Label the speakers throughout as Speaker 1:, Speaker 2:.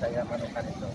Speaker 1: saya manukan itu.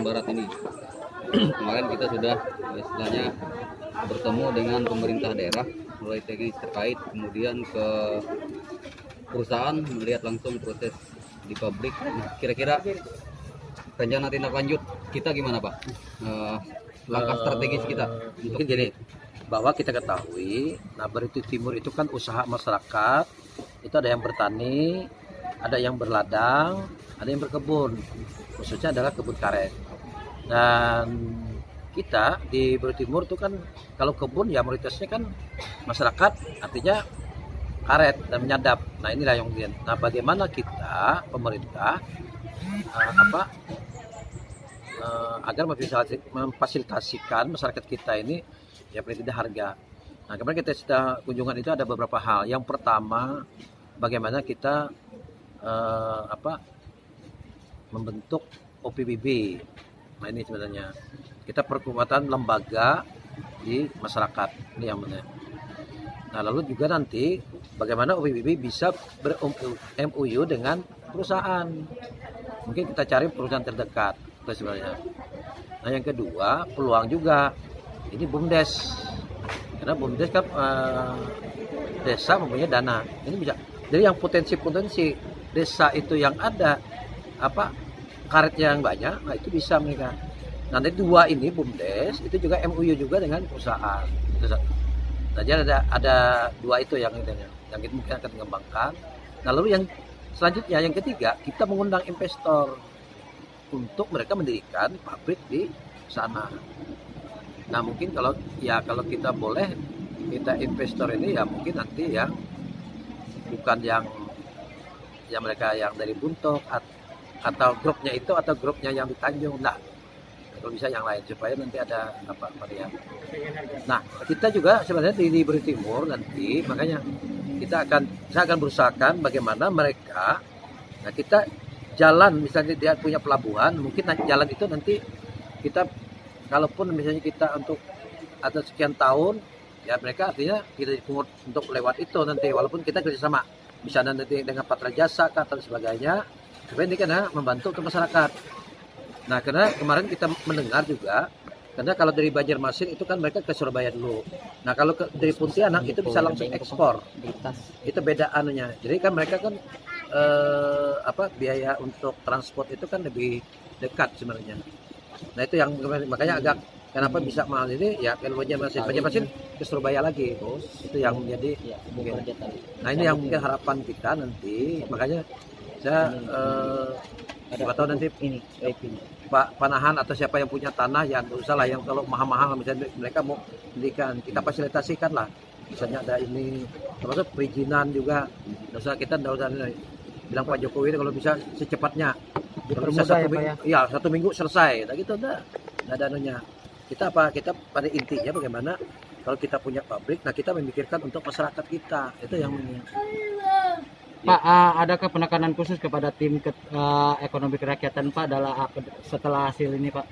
Speaker 1: Kalimantan Barat ini. Kemarin kita sudah istilahnya bertemu dengan pemerintah daerah, mulai teknis terkait, kemudian ke perusahaan melihat langsung proses di pabrik. Nah, kira-kira rencana tindak lanjut kita gimana, Pak? Langkah strategis kita
Speaker 2: mungkin gini, bahwa kita ketahui, nah Barito Timur itu kan usaha masyarakat, itu ada yang bertani, ada yang berladang, ada yang berkebun, khususnya adalah kebun karet. Dan kita di Barito Timur itu kan kalau kebun ya mayoritasnya kan masyarakat, artinya karet dan menyadap. Nah inilah yang kemudian. Nah bagaimana kita pemerintah agar memfasilitasikan masyarakat kita ini ya tidak harga. Nah kemarin kita sudah kunjungan itu ada beberapa hal. Yang pertama bagaimana kita membentuk OPBB. Nah ini sebenarnya kita perkumpulan lembaga di masyarakat ini yang benar. Nah lalu juga nanti bagaimana OPBB bisa ber-MOU dengan perusahaan. Mungkin kita cari perusahaan terdekat itu sebenarnya. Nah yang kedua peluang juga ini BUMDes, karena BUMDes kan desa mempunyai dana. Ini bisa. Jadi yang potensi desa itu yang ada karetnya yang banyak, nah itu bisa mereka. Nanti dua ini BUMDes itu juga MOU juga dengan perusahaan. Nah, jadi ada dua itu yang kita mungkin akan mengembangkan. Nah, lalu yang selanjutnya yang ketiga kita mengundang investor untuk mereka mendirikan pabrik di sana. Nah, mungkin kalau kita boleh kita investor ini ya mungkin nanti yang bukan yang mereka yang dari Buntok atau grupnya itu atau grupnya yang di Tanjung, nah kalau bisa yang lain supaya nanti ada varian. Nah kita juga sebenarnya di Barito Timur nanti makanya saya akan berusahakan bagaimana mereka, nah kita jalan misalnya dia punya pelabuhan, mungkin jalan itu nanti kita kalaupun misalnya kita untuk atau sekian tahun ya mereka artinya kita dipungut untuk lewat itu nanti walaupun kita kerjasama bisa nanti dengan patra jasa atau sebagainya supaya ini kan membantu untuk masyarakat. Nah karena kemarin kita mendengar juga karena kalau dari Banjarmasin itu kan mereka ke Surabaya dulu. Nah kalau dari Pontianak itu bisa langsung ekspor. Itu beda anunya. Jadi kan mereka kan biaya untuk transport itu kan lebih dekat sebenarnya. Nah itu yang makanya agak kenapa bisa mahal ini ya kalau Banjarmasin ke Surabaya lagi. Itu yang menjadi mungkin. Nah ini yang mungkin harapan kita nanti. Makanya saya atau nanti ini Pak Panahan atau siapa yang punya tanah yang usah lah yang kalau mahal-mahal misalnya mereka mau belikan kita fasilitasikan lah misalnya ada ini termasuk perizinan juga usah kita tidak usah bilang Pak Jokowi kalau bisa secepatnya kalau bisa satu minggu selesai nah gitu udah nggak ada anunya kita pada intinya bagaimana kalau kita punya pabrik nah kita memikirkan untuk masyarakat kita itu yang
Speaker 3: Pak, adakah penekanan khusus kepada tim ekonomi kerakyatan Pak setelah hasil ini Pak?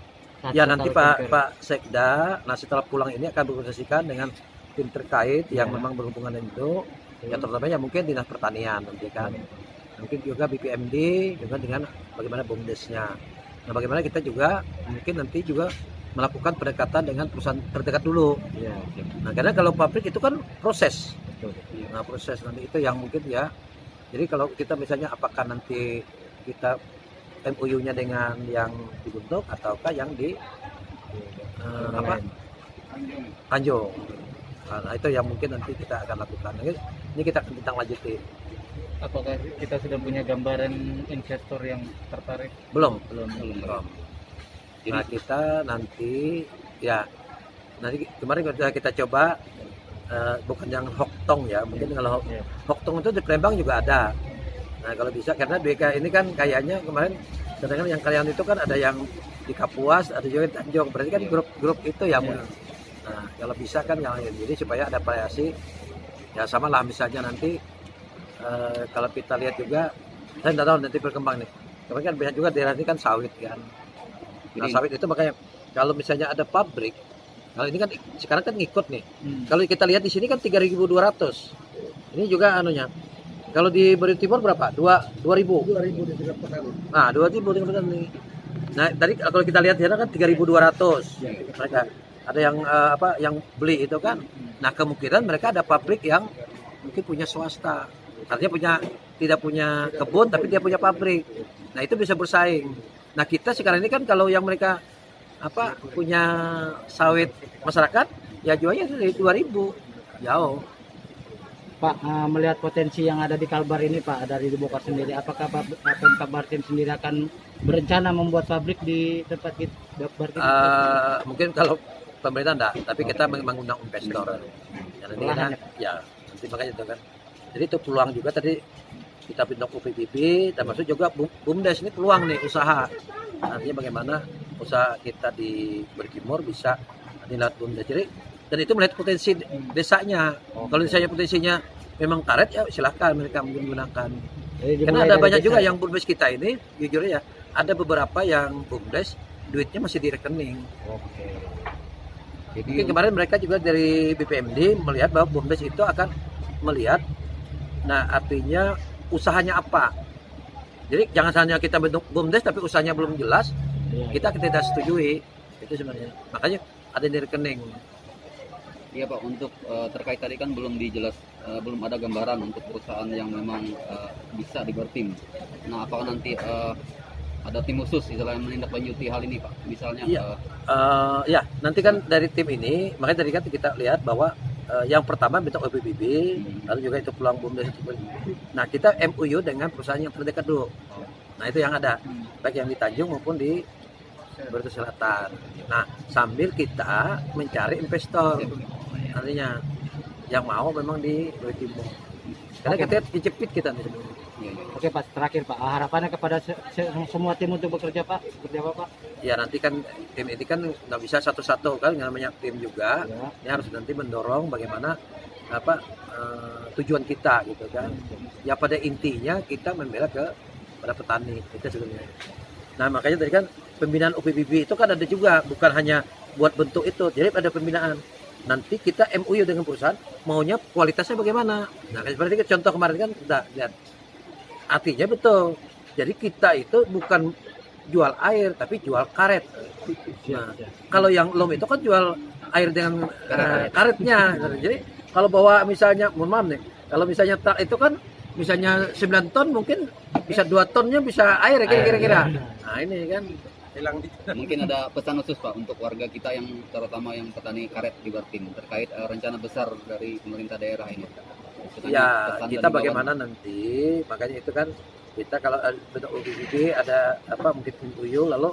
Speaker 2: Ya nanti Pak Sekda, nah setelah pulang ini akan berkoordinasikan dengan tim terkait yang memang berhubungan dengan itu, ya terutama ya mungkin dinas pertanian nanti kan, mungkin juga BPMD juga dengan bagaimana BUMDesnya. Nah bagaimana kita juga mungkin nanti juga melakukan pendekatan dengan perusahaan terdekat dulu. Nah karena kalau pabrik itu kan proses, nah proses nanti itu yang mungkin ya. Jadi kalau kita misalnya apakah nanti kita MOU-nya dengan yang dibentuk ataukah yang di Tanjung. Nah itu yang mungkin nanti kita akan lakukan. Ini kita akan tentang lanjuti.
Speaker 3: Apakah kita sudah punya gambaran investor yang tertarik?
Speaker 2: Belum. Nah kita nanti kemarin kita coba bukan yang hoktong ya, mungkin kalau hoktong itu di Palembang juga ada. Nah kalau bisa karena BK ini kan kayaknya kemarin kadang-kadang yang kalian itu kan ada yang di Kapuas, ada juga di Tanjung, berarti kan grup itu ya. Nah kalau bisa kan yang lain, jadi supaya ada variasi ya sama lah misalnya nanti kalau kita lihat juga, saya tidak tahu nanti berkembang nih. Kemarin kan banyak juga daerah ini kan sawit kan. Nah sawit itu makanya kalau misalnya ada pabrik. Kalau ini kan sekarang kan ngikut nih. Kalau kita lihat di sini kan 3.200. Ini juga anunya. Kalau di Barito Timur berapa? 2.000. Nah, 2.000 nih. Nah, tadi kalau kita lihat ya kan 3.200 mereka. Ada yang yang beli itu kan. Nah, kemungkinan mereka ada pabrik yang mungkin punya swasta. Artinya tidak punya kebun tapi dia punya pabrik. Nah, itu bisa bersaing. Nah, kita sekarang ini kan kalau yang mereka punya sawit masyarakat ya jualnya dari 2.000 jauh.
Speaker 3: Pak, melihat potensi yang ada di Kalbar ini Pak, dari Bogor sendiri, apakah Pemkab Bartim sendiri akan berencana membuat pabrik di tempat Bartim?
Speaker 2: Mungkin kalau pemerintah enggak, tapi kita mengundang investor. Nanti nanti makanya itu kan. Jadi itu peluang juga tadi kita bentuk UPBB, termasuk juga BUMDes ini peluang nih usaha. Nantinya bagaimana usaha kita di Berkimur bisa nilai BUMDes. Jadi dan itu melihat potensi desanya. Kalau desanya potensinya memang karet ya silahkan mereka menggunakan. Karena ada banyak juga yang BUMDes kita ini, jujur ya, ada beberapa yang BUMDes duitnya masih di rekening. Jadi mungkin kemarin mereka juga dari BPMD melihat bahwa BUMDes itu akan melihat, nah artinya usahanya apa. Jadi jangan hanya kita bentuk BUMDes tapi usahanya belum jelas, kita tidak setujui. Itu sebenarnya. Makanya ada di rekening.
Speaker 1: Iya Pak, untuk terkait tadi kan belum belum ada gambaran untuk perusahaan yang memang bisa di Bartim. Nah, apakah nanti ada tim khusus istilahnya menindaklanjuti hal ini Pak? Misalnya
Speaker 2: ya, nanti kan dari tim ini, makanya tadi kan kita lihat bahwa yang pertama bentuk OPBB, lalu juga itu peluang BUMDes. Nah, kita MOU dengan perusahaan yang terdekat dulu. Nah, itu yang ada, baik yang di Tanjung maupun di Barito Selatan. Nah, sambil kita mencari investor, artinya yang mau memang di Timur. Karena kita dicepit kita nih sebenarnya.
Speaker 3: Oke Pak, terakhir Pak, harapannya kepada semua tim untuk bekerja Pak, seperti apa Pak?
Speaker 2: Ya nanti kan tim ini kan nggak bisa satu-satu kan, namanya tim juga. Ini harus nanti mendorong bagaimana tujuan kita gitu kan. Ya pada intinya kita membela pada petani itu sebenarnya. Nah makanya tadi kan pembinaan UPBB itu kan ada juga, bukan hanya buat bentuk itu, jadi ada pembinaan. Nanti kita MOU dengan perusahaan maunya kualitasnya bagaimana. Nah seperti contoh kemarin kan kita lihat, artinya betul. Jadi kita itu bukan jual air tapi jual karet. Nah kalau yang LOM itu kan jual air dengan karetnya. Jadi kalau bawa misalnya, mohon maaf nih, kalau misalnya itu kan misalnya 9 ton mungkin bisa 2 tonnya bisa air kira-kira. Nah ini kan hilang.
Speaker 1: Mungkin ada pesan khusus Pak untuk warga kita yang terutama yang petani karet di Bartim terkait rencana besar dari pemerintah daerah ini.
Speaker 2: Ya kita bagaimana nanti, makanya itu kan kita kalau bentuk UPBB ada mungkin MOU, lalu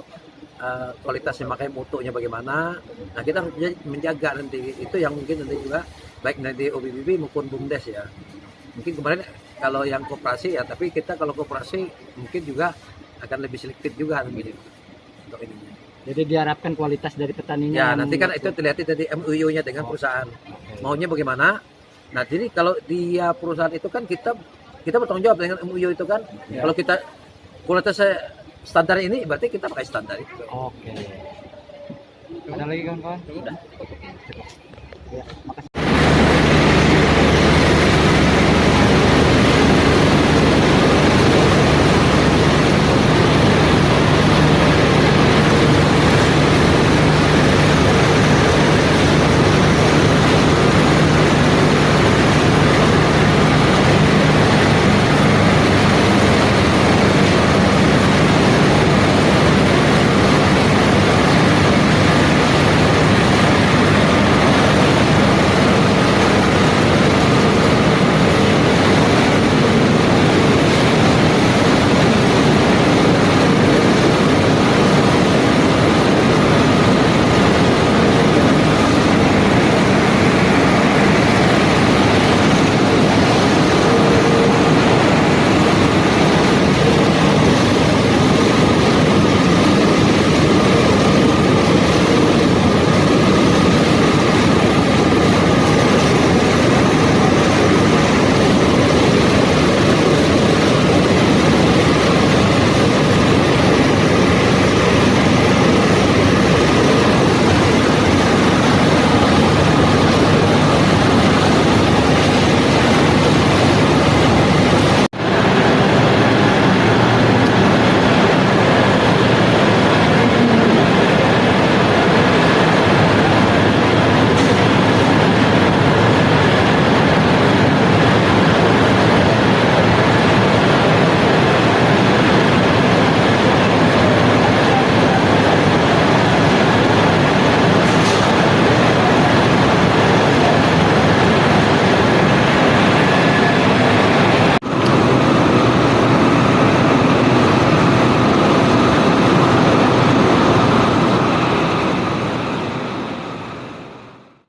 Speaker 2: kualitasnya makanya mutunya bagaimana. Nah kita harus menjaga nanti itu yang mungkin nanti juga baik dari UPBB maupun BUMDes ya. Mungkin kemarin kalau yang koperasi ya, tapi kita kalau koperasi mungkin juga akan lebih selektif juga untuk ininya.
Speaker 3: Jadi diharapkan kualitas dari petaninya.
Speaker 2: Ya nanti kan itu dilihat dari MOU-nya dengan perusahaan. Maunya bagaimana? Nah jadi kalau dia perusahaan itu kan kita bertanggung jawab dengan MOU itu kan. Kalau kita kualitas standar ini berarti kita pakai standar itu.
Speaker 3: Oke. Ada lagi kawan-kawan?
Speaker 1: Sudah.
Speaker 3: Ya, makasih.